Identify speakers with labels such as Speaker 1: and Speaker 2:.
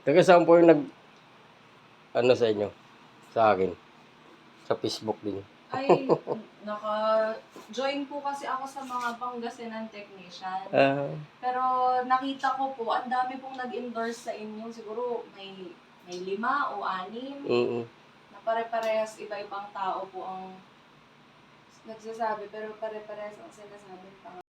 Speaker 1: Taga saan po yung ano sa inyo? Sa akin. Sa Facebook din.
Speaker 2: Ay, naka-join po kasi ako sa mga Pangasinan technician. Pero nakita ko po, ang dami pong nag-endorse sa inyo. Siguro may 5 o 6 na pare-parehas iba-ibang tao po ang nagsasabi. Pero pare-parehas ang sinasabi pa.